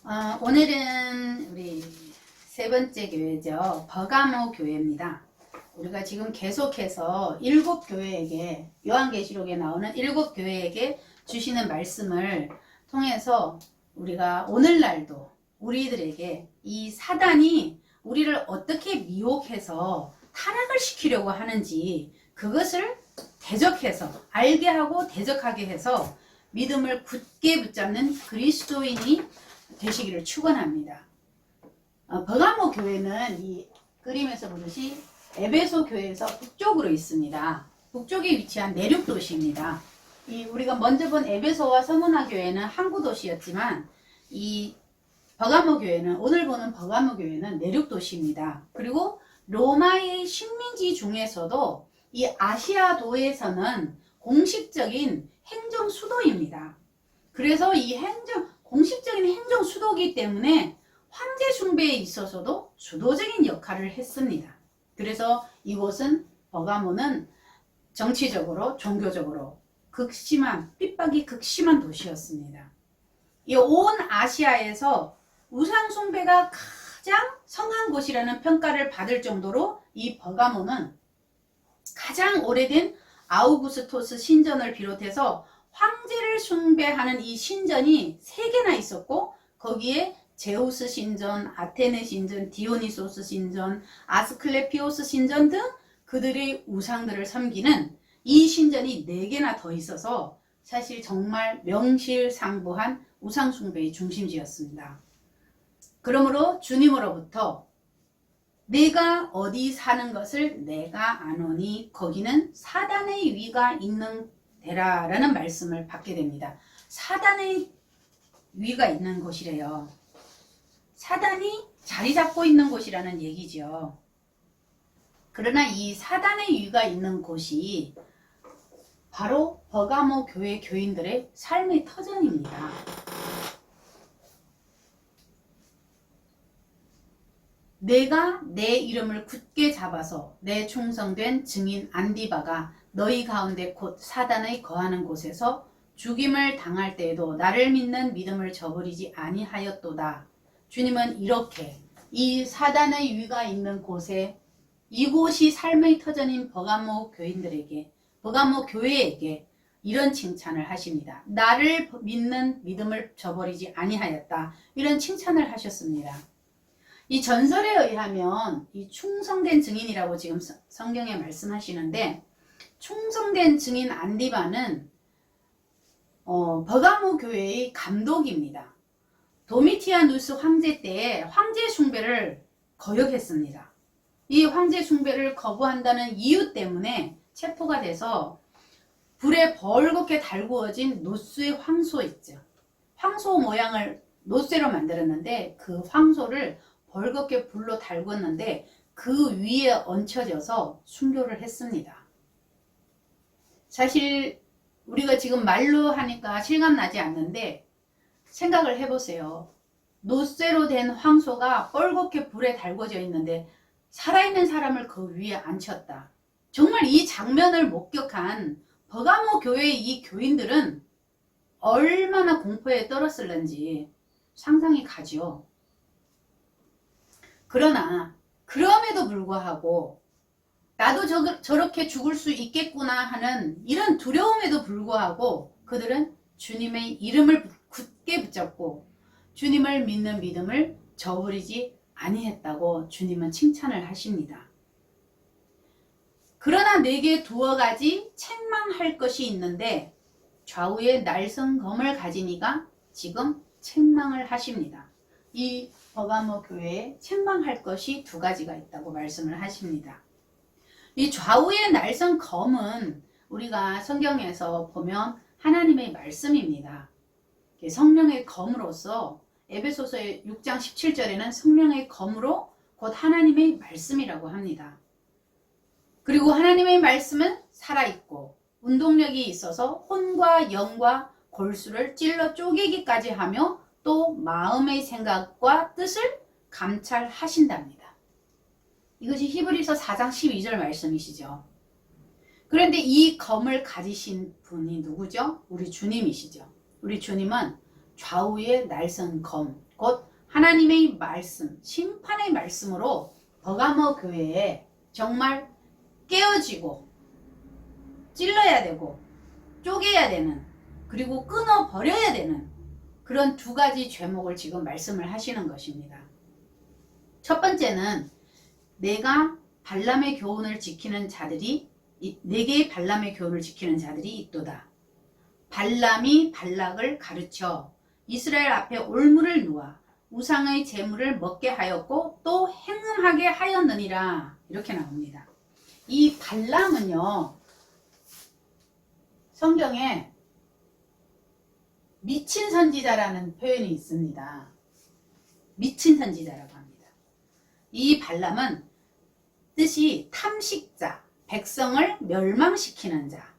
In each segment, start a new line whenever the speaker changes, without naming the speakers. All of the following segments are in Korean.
오늘은 우리 세 번째 교회죠. 버가모 교회입니다. 우리가 지금 계속해서 7교회에게, 요한계시록에 나오는 7교회에게 주시는 말씀을 통해서 우리가 오늘날도 우리들에게 이 사단이 우리를 어떻게 미혹해서 타락을 시키려고 하는지 그것을 대적해서 알게 하고 대적하게 해서 믿음을 굳게 붙잡는 그리스도인이 되시기를 축원합니다. 버가모 교회는 이 그림에서 보듯이 에베소 교회에서 북쪽으로 있습니다. 북쪽에 위치한 내륙 도시입니다. 우리가 먼저 본 에베소와 서문화 교회는 항구 도시였지만 이 버가모 교회는, 오늘 보는 버가모 교회는 내륙 도시입니다. 그리고 로마의 식민지 중에서도 이 아시아도에서는 공식적인 행정 수도입니다. 그래서 이 공식적인 행정 수도이기 때문에 황제 숭배에 있어서도 주도적인 역할을 했습니다. 그래서 이곳은, 버가모는 정치적으로 종교적으로 핍박이 극심한 도시였습니다. 이 온 아시아에서 우상 숭배가 가장 성한 곳이라는 평가를 받을 정도로 이 버가모는 가장 오래된 아우구스토스 신전을 비롯해서 황제를 숭배하는 이 신전이 3개나 있었고, 거기에 제우스 신전, 아테네 신전, 디오니소스 신전, 아스클레피오스 신전 등 그들의 우상들을 섬기는 이 신전이 4개나 더 있어서 사실 정말 명실상부한 우상 숭배의 중심지였습니다. 그러므로 주님으로부터 내가 어디 사는 것을 내가 아노니 거기는 사단의 위가 있는 데라 라는 말씀을 받게 됩니다. 사단의 위가 있는 곳이래요. 사단이 자리 잡고 있는 곳이라는 얘기죠. 그러나 이 사단의 위가 있는 곳이 바로 버가모 교회 교인들의 삶의 터전입니다. 내가 내 이름을 굳게 잡아서 내 충성된 증인 안디바가 너희 가운데 곧 사단의 거하는 곳에서 죽임을 당할 때에도 나를 믿는 믿음을 저버리지 아니하였도다. 주님은 이렇게 이 사단의 위가 있는 곳에, 이곳이 삶의 터전인 버가모 교인들에게, 버가모 교회에게 이런 칭찬을 하십니다. 나를 믿는 믿음을 저버리지 아니하였다. 이런 칭찬을 하셨습니다. 이 전설에 의하면 이 충성된 증인이라고 지금 성경에 말씀하시는데, 충성된 증인 안디바는 버가모 교회의 감독입니다. 도미티아누스 황제 때 황제 숭배를 거역했습니다. 이 황제 숭배를 거부한다는 이유 때문에 체포가 돼서 불에 벌겋게 달구어진 노쇠 황소 있죠. 황소 모양을 노쇠로 만들었는데 그 황소를 벌겋게 불로 달궜는데 그 위에 얹혀져서 순교를 했습니다. 사실 우리가 지금 말로 하니까 실감나지 않는데 생각을 해보세요. 노쇠로 된 황소가 뻘겋게 불에 달궈져 있는데 살아있는 사람을 그 위에 앉혔다. 정말 이 장면을 목격한 버가모 교회의 이 교인들은 얼마나 공포에 떨었을는지 상상이 가죠. 그러나 그럼에도 불구하고 나도 저렇게 죽을 수 있겠구나 하는 이런 두려움에도 불구하고 그들은 주님의 이름을 굳게 붙잡고 주님을 믿는 믿음을 저버리지 아니했다고 주님은 칭찬을 하십니다. 그러나 내게 두어 가지 책망할 것이 있는데 좌우에 날선 검을 가진 이가 지금 책망을 하십니다. 이 버가모 교회에 책망할 것이 2가지가 있다고 말씀을 하십니다. 이 좌우에 날선 검은 우리가 성경에서 보면 하나님의 말씀입니다. 성령의 검으로서 에베소서의 6장 17절에는 성령의 검으로 곧 하나님의 말씀이라고 합니다. 그리고 하나님의 말씀은 살아있고 운동력이 있어서 혼과 영과 골수를 찔러 쪼개기까지 하며 또 마음의 생각과 뜻을 감찰하신답니다. 이것이 히브리서 4장 12절 말씀이시죠. 그런데 이 검을 가지신 분이 누구죠? 우리 주님이시죠. 우리 주님은 좌우에 날선 검, 곧 하나님의 말씀, 심판의 말씀으로 버가모 교회에 정말 깨어지고 찔러야 되고 쪼개야 되는, 그리고 끊어버려야 되는 그런 두 가지 죄목을 지금 말씀을 하시는 것입니다. 첫 번째는 내가 발람의 교훈을 지키는 자들이, 네 개의 발람의 교훈을 지키는 자들이 있도다. 발람이 발락을 가르쳐 이스라엘 앞에 올무를 놓아 우상의 제물을 먹게 하였고 또 행음하게 하였느니라. 이렇게 나옵니다. 이 발람은요, 성경에 미친 선지자라는 표현이 있습니다. 미친 선지자라고 합니다. 이 발람은 뜻이 탐식자, 백성을 멸망시키는 자,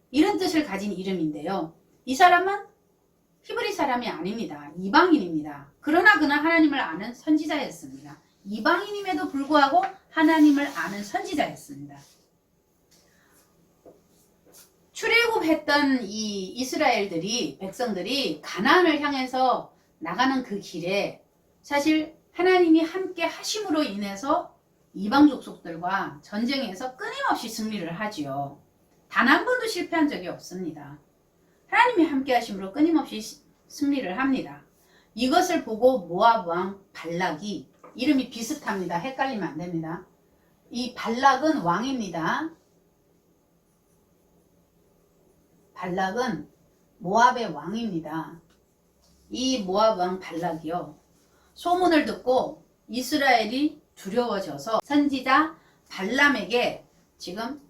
이런 뜻을 가진 이름인데요. 이 사람은 히브리 사람이 아닙니다. 이방인입니다. 그러나 그는 하나님을 아는 선지자였습니다. 이방인임에도 불구하고 하나님을 아는 선지자였습니다. 출애굽했던 이 이스라엘들이, 백성들이 가나안을 향해서 나가는 그 길에 사실 하나님이 함께 하심으로 인해서 이방 족속들과 전쟁에서 끊임없이 승리를 하지요. 단 한 번도 실패한 적이 없습니다. 하나님이 함께 하심으로 끊임없이 승리를 합니다. 이것을 보고 모압 왕 발락이, 이름이 비슷합니다. 헷갈리면 안 됩니다. 이 발락은 왕입니다. 발락은 모압의 왕입니다. 이 모압 왕 발락이요, 소문을 듣고 이스라엘이 두려워져서 선지자 발람에게 지금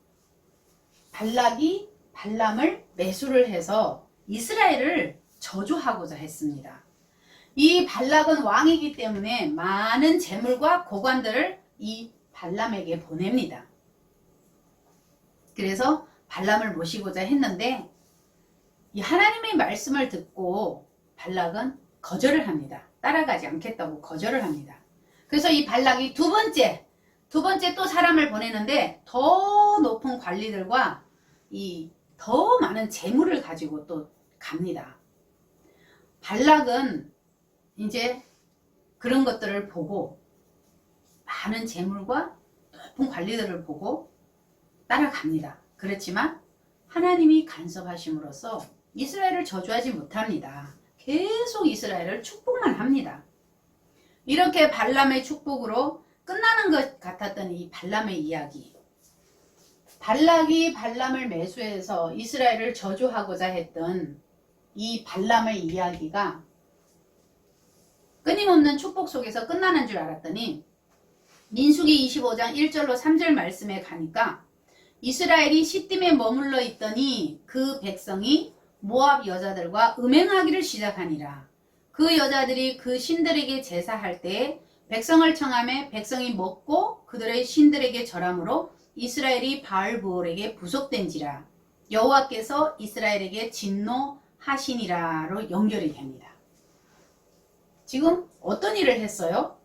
발락이 발람을 매수를 해서 이스라엘을 저주하고자 했습니다. 이 발락은 왕이기 때문에 많은 재물과 고관들을 이 발람에게 보냅니다. 그래서 발람을 모시고자 했는데 이 하나님의 말씀을 듣고 발락은 거절을 합니다. 따라가지 않겠다고 거절을 합니다. 그래서 이 발락이 두 번째 또 사람을 보내는데 더 높은 관리들과 이 더 많은 재물을 가지고 또 갑니다. 발락은 이제 그런 것들을 보고, 많은 재물과 높은 관리들을 보고 따라갑니다. 그렇지만 하나님이 간섭하심으로써 이스라엘을 저주하지 못합니다. 계속 이스라엘을 축복만 합니다. 이렇게 발람의 축복으로 끝나는 것 같았던 이 발람의 이야기, 발락이 발람을 매수해서 이스라엘을 저주하고자 했던 이 발람의 이야기가 끊임없는 축복 속에서 끝나는 줄 알았더니 민수기 25장 1절로 3절 말씀에 가니까 이스라엘이 시딤에 머물러 있더니 그 백성이 모압 여자들과 음행하기를 시작하니라. 그 여자들이 그 신들에게 제사할 때에 백성을 청하며 백성이 먹고 그들의 신들에게 절함으로 이스라엘이 바알브올에게 부속된지라. 여호와께서 이스라엘에게 진노하시니라로 연결이 됩니다. 지금 어떤 일을 했어요?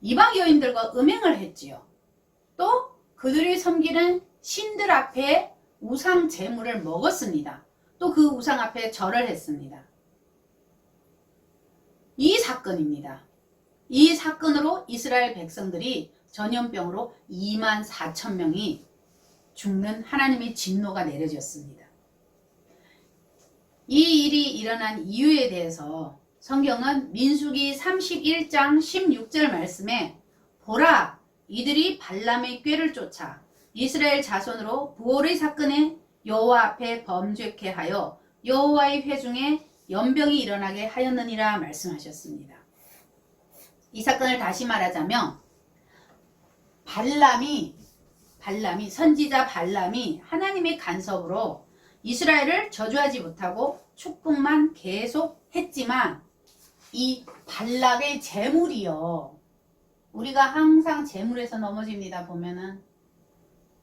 이방 여인들과 음행을 했지요. 또 그들이 섬기는 신들 앞에 우상 제물을 먹었습니다. 또 그 우상 앞에 절을 했습니다. 이 사건입니다. 이 사건으로 이스라엘 백성들이 전염병으로 24,000명이 죽는 하나님의 진노가 내려졌습니다. 이 일이 일어난 이유에 대해서 성경은 민수기 31장 16절 말씀에 보라, 이들이 발람의 꾀를 쫓아 이스라엘 자손으로 부올의 사건에 여호와 앞에 범죄케 하여 여호와의 회중에 연병이 일어나게 하였느니라 말씀하셨습니다. 이 사건을 다시 말하자면 발람이 선지자 발람이 하나님의 간섭으로 이스라엘을 저주하지 못하고 축복만 계속 했지만 이 발락의 재물이요, 우리가 항상 재물에서 넘어집니다. 보면은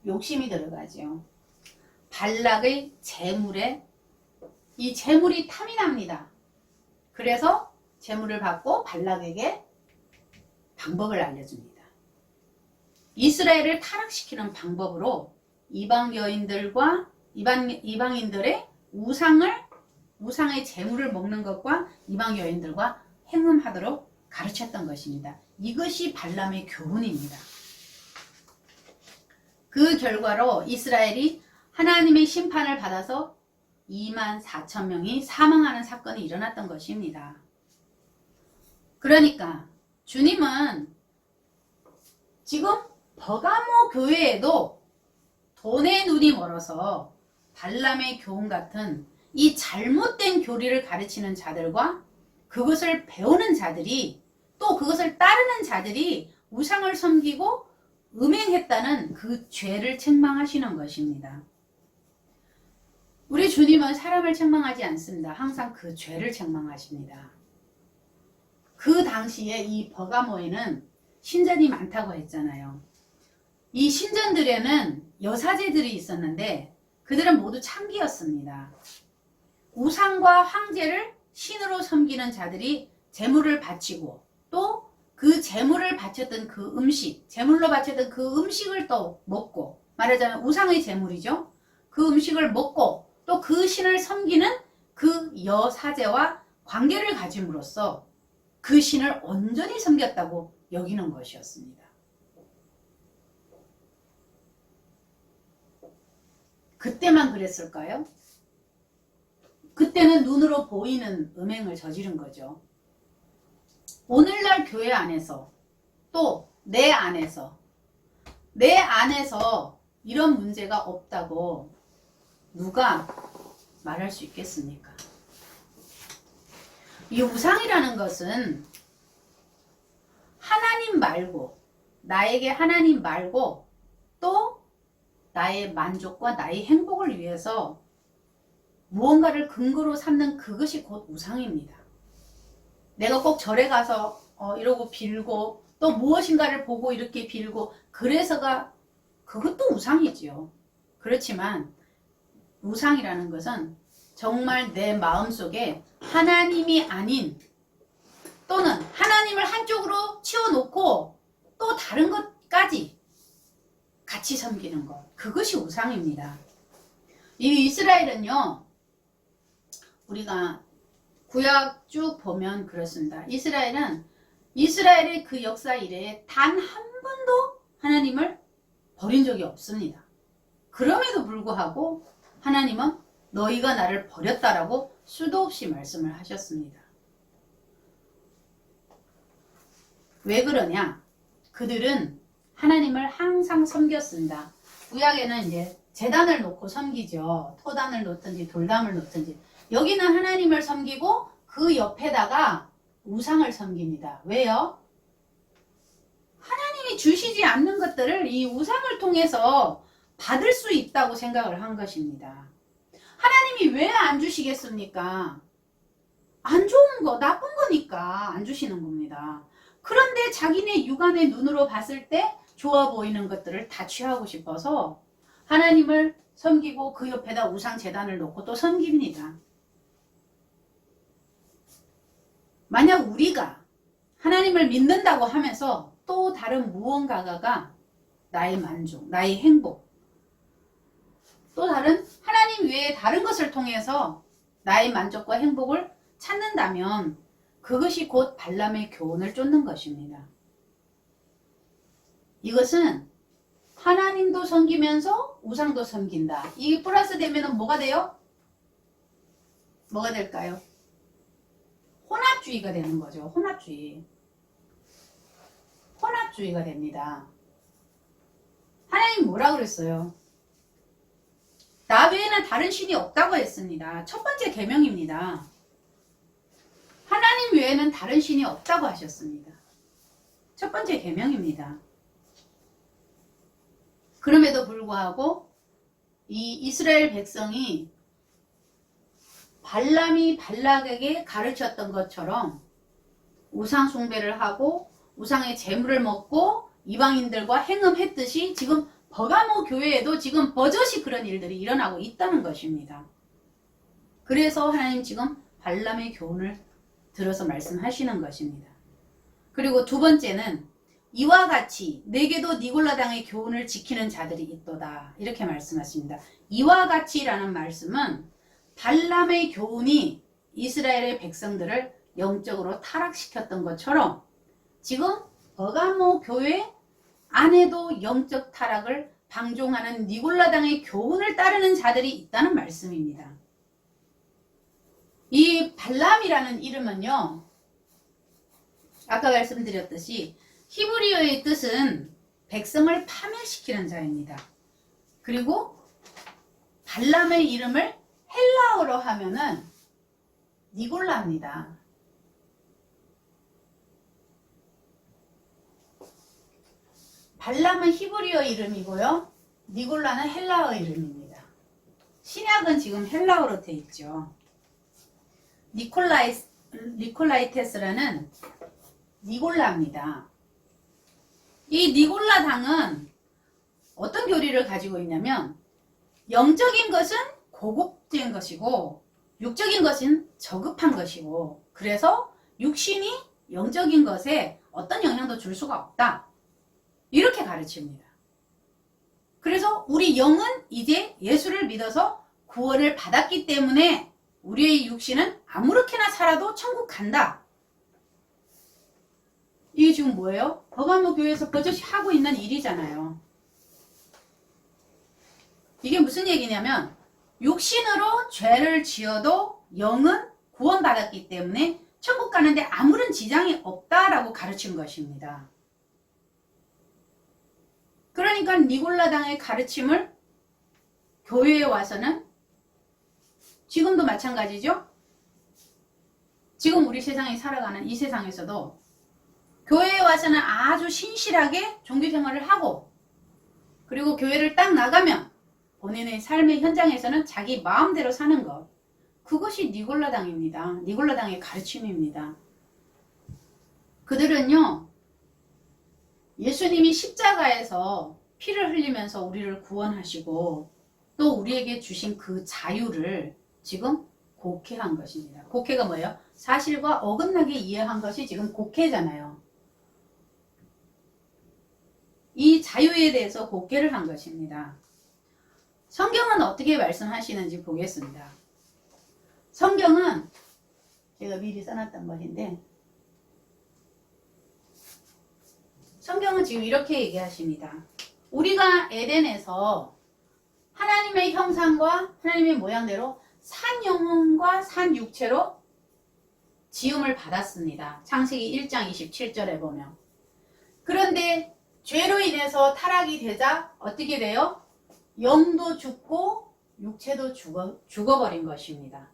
욕심이 들어가죠. 발락의 재물에 이 재물이 탐이 납니다. 그래서 재물을 받고 발락에게 방법을 알려줍니다. 이스라엘을 타락시키는 방법으로 이방 여인들과 이방인들의 우상의 재물을 먹는 것과 이방 여인들과 행음하도록 가르쳤던 것입니다. 이것이 발람의 교훈입니다. 그 결과로 이스라엘이 하나님의 심판을 받아서 24,000명이 사망하는 사건이 일어났던 것입니다. 그러니까 주님은 지금 버가모 교회에도 돈의 눈이 멀어서 발람의 교훈 같은 이 잘못된 교리를 가르치는 자들과 그것을 배우는 자들이 또 그것을 따르는 자들이 우상을 섬기고 음행했다는 그 죄를 책망하시는 것입니다. 우리 주님은 사람을 책망하지 않습니다. 항상 그 죄를 책망하십니다. 그 당시에 이 버가모에는 신전이 많다고 했잖아요. 이 신전들에는 여사제들이 있었는데 그들은 모두 창기였습니다. 우상과 황제를 신으로 섬기는 자들이 제물을 바치고 또 그 제물을 바쳤던 그 음식, 제물로 바쳤던 그 음식을 또 먹고, 말하자면 우상의 제물이죠. 그 음식을 먹고 또 그 신을 섬기는 그 여사제와 관계를 가짐으로써 그 신을 온전히 섬겼다고 여기는 것이었습니다. 그때만 그랬을까요? 그때는 눈으로 보이는 음행을 저지른 거죠. 오늘날 교회 안에서 또 내 안에서 이런 문제가 없다고 누가 말할 수 있겠습니까? 이 우상이라는 것은 하나님 말고, 나에게 하나님 말고 또 나의 만족과 나의 행복을 위해서 무언가를 근거로 삼는 그것이 곧 우상입니다. 내가 꼭 절에 가서 이러고 빌고 또 무엇인가를 보고 이렇게 빌고 그래서가 그것도 우상이지요. 그렇지만 우상이라는 것은 정말 내 마음속에 하나님이 아닌 또는 하나님을 한쪽으로 치워놓고 또 다른 것까지 같이 섬기는 것, 그것이 우상입니다. 이 이스라엘은요, 우리가 구약 쭉 보면 그렇습니다. 이스라엘의 그 역사 이래에 단 한 번도 하나님을 버린 적이 없습니다. 그럼에도 불구하고 하나님은 너희가 나를 버렸다라고 수도 없이 말씀을 하셨습니다. 왜 그러냐? 그들은 하나님을 항상 섬겼습니다. 구약에는 이제 제단을 놓고 섬기죠. 토단을 놓든지 돌담을 놓든지. 여기는 하나님을 섬기고 그 옆에다가 우상을 섬깁니다. 왜요? 하나님이 주시지 않는 것들을 이 우상을 통해서 받을 수 있다고 생각을 한 것입니다. 하나님이 왜 안 주시겠습니까? 안 좋은 거, 나쁜 거니까 안 주시는 겁니다. 그런데 자기네 육안의 눈으로 봤을 때 좋아 보이는 것들을 다 취하고 싶어서 하나님을 섬기고 그 옆에다 우상 제단을 놓고 또 섬깁니다. 만약 우리가 하나님을 믿는다고 하면서 또 다른 무언가가 나의 만족, 나의 행복, 또 다른 하나님 외에 다른 것을 통해서 나의 만족과 행복을 찾는다면 그것이 곧 발람의 교훈을 쫓는 것입니다. 이것은 하나님도 섬기면서 우상도 섬긴다. 이게 플러스 되면 뭐가 돼요? 뭐가 될까요? 혼합주의가 되는 거죠. 혼합주의가 됩니다. 하나님 뭐라 그랬어요? 나 외에는 다른 신이 없다고 했습니다. 첫 번째 계명입니다. 하나님 외에는 다른 신이 없다고 하셨습니다. 첫 번째 계명입니다. 그럼에도 불구하고 이 이스라엘 백성이 발람이 발락에게 가르쳤던 것처럼 우상 숭배를 하고 우상의 재물을 먹고 이방인들과 행음했듯이 지금 버가모 교회에도 지금 버젓이 그런 일들이 일어나고 있다는 것입니다. 그래서 하나님 지금 발람의 교훈을 들어서 말씀하시는 것입니다. 그리고 두 번째는 이와 같이 내게도 니골라 당의 교훈을 지키는 자들이 있도다. 이렇게 말씀하십니다. 이와 같이라는 말씀은 발람의 교훈이 이스라엘의 백성들을 영적으로 타락시켰던 것처럼 지금 버가모 교회 안에도 영적 타락을 방종하는 니골라당의 교훈을 따르는 자들이 있다는 말씀입니다. 이 발람이라는 이름은요, 아까 말씀드렸듯이 히브리어의 뜻은 백성을 파멸시키는 자입니다. 그리고 발람의 이름을 헬라어로 하면은 니골라입니다. 발람은 히브리어 이름이고요. 니골라는 헬라어 이름입니다. 신약은 지금 헬라어로 되어 있죠. 니콜라이테스라는 니골라입니다. 이 니골라 당은 어떤 교리를 가지고 있냐면 영적인 것은 고급진 것이고 육적인 것은 저급한 것이고 그래서 육신이 영적인 것에 어떤 영향도 줄 수가 없다. 이렇게 가르칩니다. 그래서 우리 영은 이제 예수를 믿어서 구원을 받았기 때문에 우리의 육신은 아무렇게나 살아도 천국 간다. 이게 지금 뭐예요? 버가모 교회에서 버젓이 하고 있는 일이잖아요. 이게 무슨 얘기냐면 육신으로 죄를 지어도 영은 구원받았기 때문에 천국 가는데 아무런 지장이 없다라고 가르친 것입니다. 그러니까 니골라당의 가르침을 교회에 와서는 지금도 마찬가지죠. 지금 우리 세상에 살아가는 이 세상에서도 교회에 와서는 아주 신실하게 종교생활을 하고 그리고 교회를 딱 나가면 본인의 삶의 현장에서는 자기 마음대로 사는 것, 그것이 니골라당입니다. 니골라당의 가르침입니다. 그들은요, 예수님이 십자가에서 피를 흘리면서 우리를 구원하시고 또 우리에게 주신 그 자유를 지금 곡해한 것입니다. 곡해가 뭐예요? 사실과 어긋나게 이해한 것이 지금 곡해잖아요. 이 자유에 대해서 곡해를 한 것입니다. 성경은 어떻게 말씀하시는지 보겠습니다. 성경은 제가 미리 써놨던 것인데 성경은 지금 이렇게 얘기하십니다. 우리가 에덴에서 하나님의 형상과 하나님의 모양대로 산 영혼과 산 육체로 지음을 받았습니다. 창세기 1장 27절에 보면. 그런데 죄로 인해서 타락이 되자 어떻게 돼요? 영도 죽고 육체도 죽어버린 것입니다.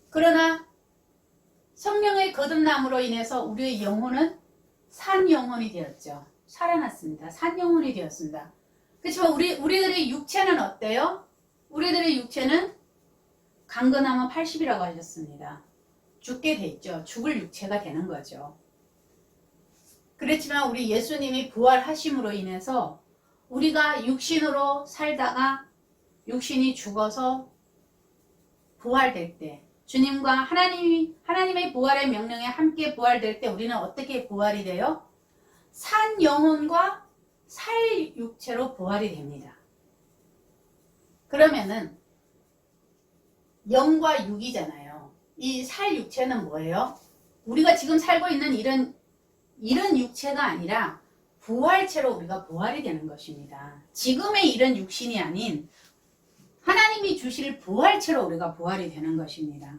그러나 성령의 거듭남으로 인해서 우리의 영혼은 산 영혼이 되었죠. 살아났습니다. 산 영혼이 되었습니다. 그렇지만 우리들의 육체는 어때요? 우리들의 육체는 강건하면 80이라고 하셨습니다. 죽게 돼 있죠. 죽을 육체가 되는 거죠. 그렇지만 우리 예수님이 부활하심으로 인해서 우리가 육신으로 살다가 육신이 죽어서 부활될 때 주님과 하나님의 부활의 명령에 함께 부활될 때 우리는 어떻게 부활이 돼요? 산 영혼과 살 육체로 부활이 됩니다. 그러면은 영과 육이잖아요. 이 살 육체는 뭐예요? 우리가 지금 살고 있는 이런 육체가 아니라 부활체로 우리가 부활이 되는 것입니다. 지금의 이런 육신이 아닌 하나님이 주실 부활체로 우리가 부활이 되는 것입니다.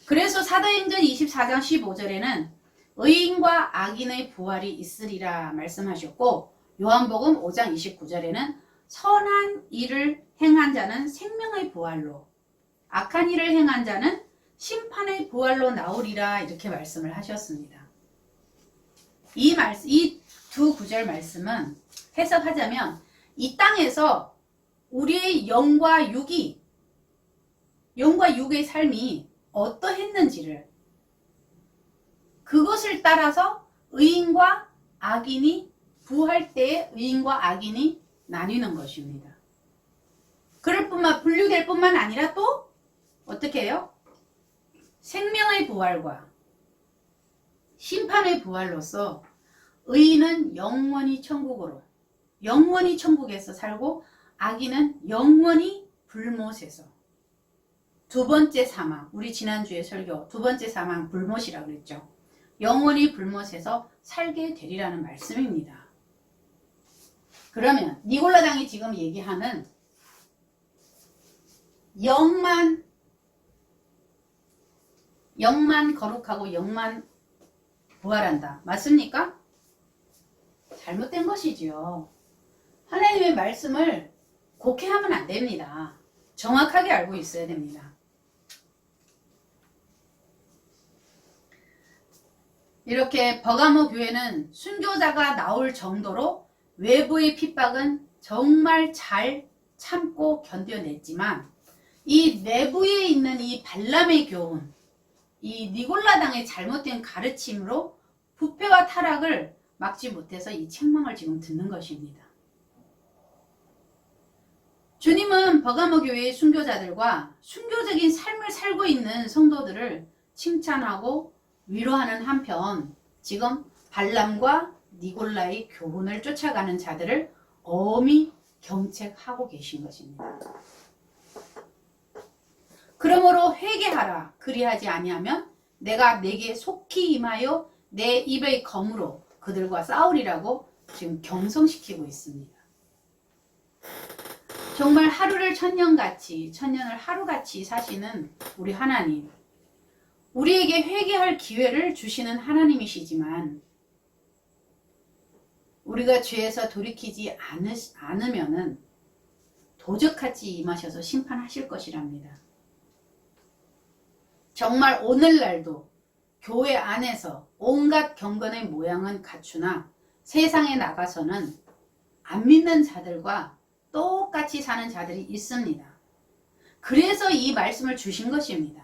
그래서 사도행전 24장 15절에는 의인과 악인의 부활이 있으리라 말씀하셨고 요한복음 5장 29절에는 선한 일을 행한 자는 생명의 부활로 악한 일을 행한 자는 심판의 부활로 나오리라 이렇게 말씀을 하셨습니다. 이 두 구절 말씀은 해석하자면 이 땅에서 우리의 영과 육의 삶이 어떠했는지를 그것을 따라서 의인과 악인이 부활 때에 의인과 악인이 나뉘는 것입니다. 분류될 뿐만 아니라 또 어떻게 해요? 생명의 부활과 심판의 부활로서 의인은 영원히 천국에서 살고 악인은 영원히 불못에서 두 번째 사망, 우리 지난주에 설교 두 번째 사망 불못이라고 그랬죠. 영원히 불못에서 살게 되리라는 말씀입니다. 그러면 니골라당이 지금 얘기하는 영만 거룩하고 영만 부활한다. 맞습니까? 잘못된 것이지요. 하나님의 말씀을 곡해하면 안 됩니다. 정확하게 알고 있어야 됩니다. 이렇게 버가모 교회는 순교자가 나올 정도로 외부의 핍박은 정말 잘 참고 견뎌냈지만 이 내부에 있는 이 발람의 교훈, 이 니골라당의 잘못된 가르침으로 부패와 타락을 막지 못해서 이 책망을 지금 듣는 것입니다. 주님은 버가모 교회의 순교자들과 순교적인 삶을 살고 있는 성도들을 칭찬하고 위로하는 한편 지금 발람과 니골라의 교훈을 쫓아가는 자들을 엄히 경책하고 계신 것입니다. 그러므로 회개하라. 그리하지 아니하면 내가 내게 속히 임하여 내 입의 검으로 그들과 싸우리라고 지금 경성시키고 있습니다. 정말 하루를 천년같이, 천년을 하루같이 사시는 우리 하나님, 우리에게 회개할 기회를 주시는 하나님이시지만 우리가 죄에서 돌이키지 않으면은 도적같이 임하셔서 심판하실 것이랍니다. 정말 오늘날도 교회 안에서 온갖 경건의 모양은 갖추나 세상에 나가서는 안 믿는 자들과 똑같이 사는 자들이 있습니다. 그래서 이 말씀을 주신 것입니다.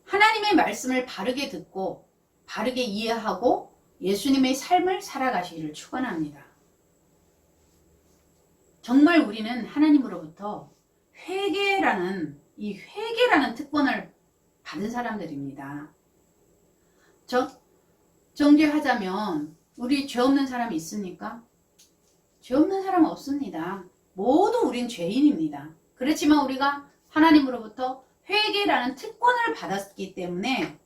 하나님의 말씀을 바르게 듣고 바르게 이해하고 예수님의 삶을 살아가시기를 축원합니다. 정말 우리는 하나님으로부터 회개라는 특권을 받은 사람들입니다. 정죄하자면 우리 죄 없는 사람이 있습니까? 죄 없는 사람은 없습니다. 모두 우린 죄인입니다. 그렇지만 우리가 하나님으로부터 회개라는 특권을 받았기 때문에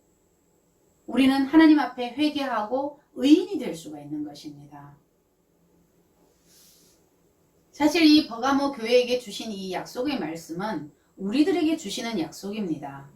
우리는 하나님 앞에 회개하고 의인이 될 수가 있는 것입니다. 사실 이 버가모 교회에게 주신 이 약속의 말씀은 우리들에게 주시는 약속입니다.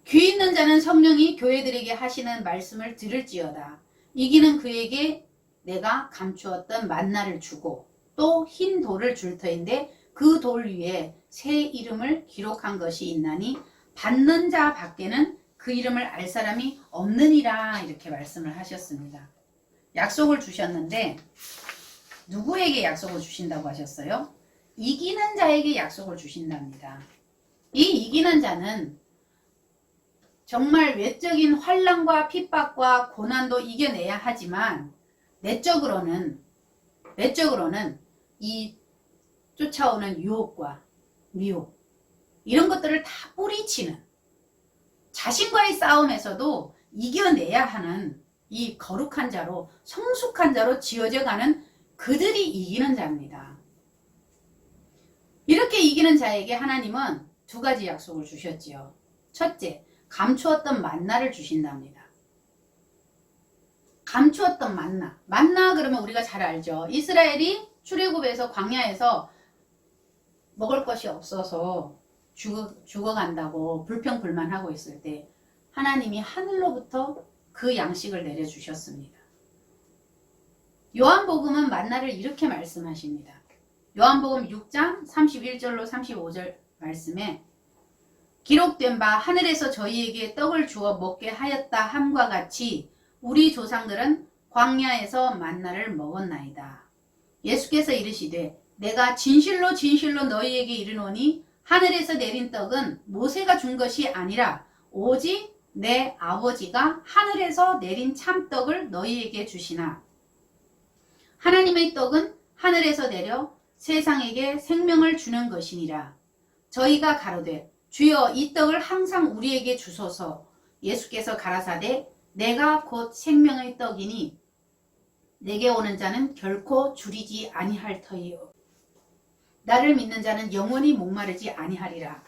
귀 있는 자는 성령이 교회들에게 하시는 말씀을 들을지어다. 이기는 그에게 내가 감추었던 만나를 주고 또 흰 돌을 줄 터인데 그 돌 위에 새 이름을 기록한 것이 있나니 받는 자 밖에는 그 이름을 알 사람이 없느니라. 이렇게 말씀을 하셨습니다. 약속을 주셨는데 누구에게 약속을 주신다고 하셨어요? 이기는 자에게 약속을 주신답니다. 이 이기는 자는 정말 외적인 환난과 핍박과 고난도 이겨내야 하지만 내적으로는 이 쫓아오는 유혹과 미혹 이런 것들을 다 뿌리치는 자신과의 싸움에서도 이겨내야 하는 이 거룩한 자로 성숙한 자로 지어져 가는 그들이 이기는 자입니다. 이렇게 이기는 자에게 하나님은 두 가지 약속을 주셨지요. 첫째, 감추었던 만나를 주신답니다. 감추었던 만나 그러면 우리가 잘 알죠. 이스라엘이 출애굽에서 광야에서 먹을 것이 없어서 죽어간다고 불평불만하고 있을 때 하나님이 하늘로부터 그 양식을 내려주셨습니다. 요한복음은 만나를 이렇게 말씀하십니다. 요한복음 6장 31절로 35절 말씀에 기록된 바 하늘에서 저희에게 떡을 주어 먹게 하였다 함과 같이 우리 조상들은 광야에서 만나를 먹었나이다. 예수께서 이르시되 내가 진실로 진실로 너희에게 이르노니 하늘에서 내린 떡은 모세가 준 것이 아니라 오직 내 아버지가 하늘에서 내린 참떡을 너희에게 주시나 하나님의 떡은 하늘에서 내려 세상에게 생명을 주는 것이니라. 저희가 가로되 주여 이 떡을 항상 우리에게 주소서. 예수께서 가라사대 내가 곧 생명의 떡이니 내게 오는 자는 결코 줄이지 아니할 터이요. 나를 믿는 자는 영원히 목마르지 아니하리라.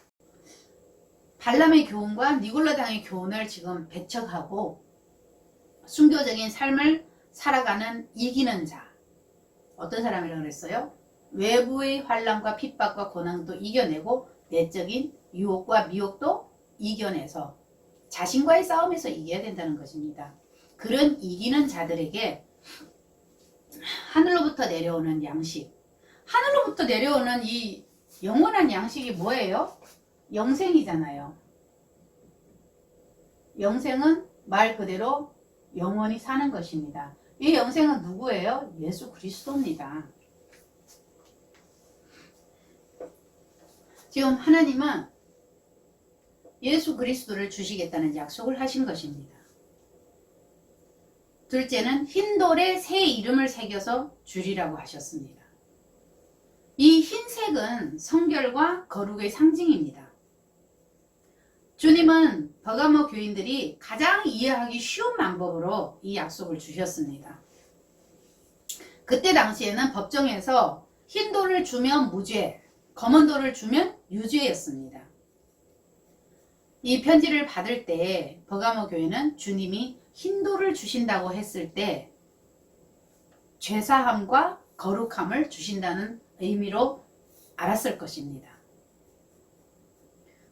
발람의 교훈과 니골라당의 교훈을 지금 배척하고 순교적인 삶을 살아가는 이기는 자. 어떤 사람이라고 그랬어요? 외부의 환난과 핍박과 고난도 이겨내고 내적인 유혹과 미혹도 이겨내서 자신과의 싸움에서 이겨야 된다는 것입니다. 그런 이기는 자들에게 하늘로부터 내려오는 양식, 하늘로부터 내려오는 이 영원한 양식이 뭐예요? 영생이잖아요. 영생은 말 그대로 영원히 사는 것입니다. 이 영생은 누구예요? 예수 그리스도입니다. 지금 하나님은 예수 그리스도를 주시겠다는 약속을 하신 것입니다. 둘째는 흰돌에 새 이름을 새겨서 주리라고 하셨습니다. 이 흰색은 성결과 거룩의 상징입니다. 주님은 버가모 교인들이 가장 이해하기 쉬운 방법으로 이 약속을 주셨습니다. 그때 당시에는 법정에서 흰 돌을 주면 무죄, 검은 돌을 주면 유죄였습니다. 이 편지를 받을 때 버가모 교회는 주님이 흰 돌을 주신다고 했을 때 죄사함과 거룩함을 주신다는 의미로 알았을 것입니다.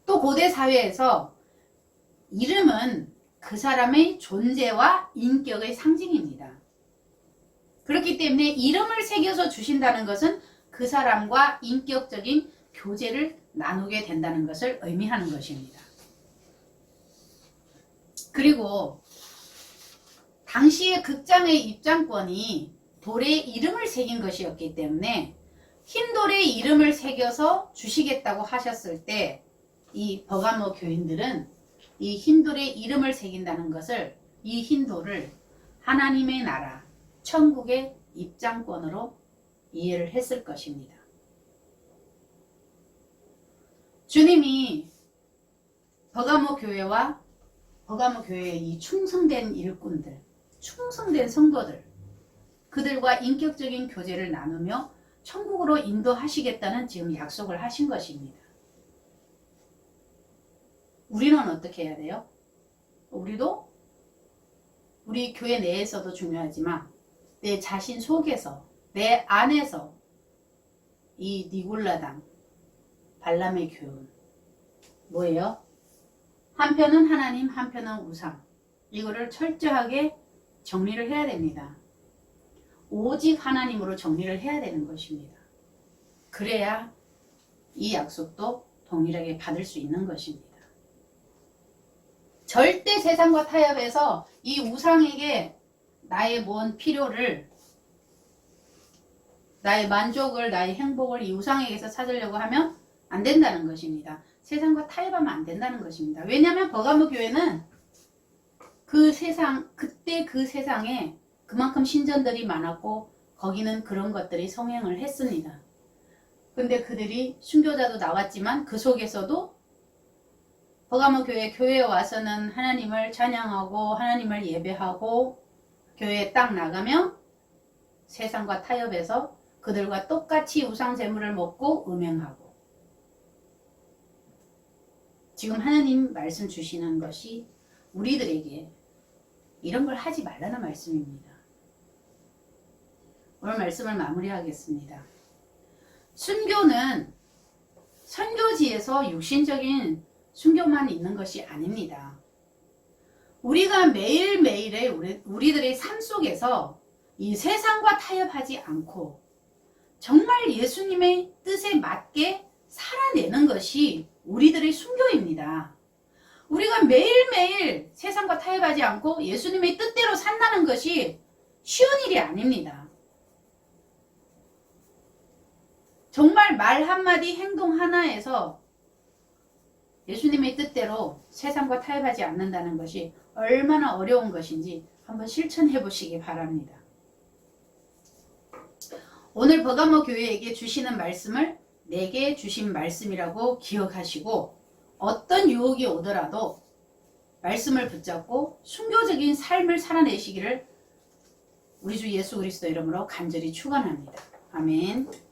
또 고대 사회에서 이름은 그 사람의 존재와 인격의 상징입니다. 그렇기 때문에 이름을 새겨서 주신다는 것은 그 사람과 인격적인 교제를 나누게 된다는 것을 의미하는 것입니다. 그리고 당시의 극장의 입장권이 돌에 이름을 새긴 것이었기 때문에 흰 돌에 이름을 새겨서 주시겠다고 하셨을 때 이 버가모 교인들은 이 흰 돌에 이름을 새긴다는 것을, 이 흰 돌을 하나님의 나라, 천국의 입장권으로 이해를 했을 것입니다. 주님이 버가모 교회와 버가모 교회의 이 충성된 일꾼들, 충성된 성도들, 그들과 인격적인 교제를 나누며 천국으로 인도하시겠다는 지금 약속을 하신 것입니다. 우리는 어떻게 해야 돼요? 우리도 우리 교회 내에서도 중요하지만 내 자신 속에서, 내 안에서 이 니골라당, 발람의 교훈 뭐예요? 한편은 하나님, 한편은 우상. 이거를 철저하게 정리를 해야 됩니다. 오직 하나님으로 정리를 해야 되는 것입니다. 그래야 이 약속도 동일하게 받을 수 있는 것입니다. 절대 세상과 타협해서 이 우상에게 나의 뭔 필요를, 나의 만족을, 나의 행복을 이 우상에게서 찾으려고 하면 안 된다는 것입니다. 세상과 타협하면 안 된다는 것입니다. 왜냐하면 버가모 교회는 그 세상, 그때 그 세상에 그만큼 신전들이 많았고 거기는 그런 것들이 성행을 했습니다. 근데 그들이 순교자도 나왔지만 그 속에서도 버가모 교회에 와서는 하나님을 찬양하고 하나님을 예배하고 교회에 딱 나가면 세상과 타협해서 그들과 똑같이 우상 제물을 먹고 음행하고, 지금 하나님 말씀 주시는 것이 우리들에게 이런 걸 하지 말라는 말씀입니다. 오늘 말씀을 마무리하겠습니다. 순교는 선교지에서 육신적인 순교만 있는 것이 아닙니다. 우리가 매일매일의 우리들의 삶 속에서 이 세상과 타협하지 않고 정말 예수님의 뜻에 맞게 살아내는 것이 우리들의 순교입니다. 우리가 매일매일 세상과 타협하지 않고 예수님의 뜻대로 산다는 것이 쉬운 일이 아닙니다. 정말 말 한마디 행동 하나에서 예수님의 뜻대로 세상과 타협하지 않는다는 것이 얼마나 어려운 것인지 한번 실천해 보시기 바랍니다. 오늘 버가모 교회에게 주시는 말씀을 내게 주신 말씀이라고 기억하시고, 어떤 유혹이 오더라도 말씀을 붙잡고 순교적인 삶을 살아내시기를 우리 주 예수 그리스도 이름으로 간절히 축원합니다. 아멘.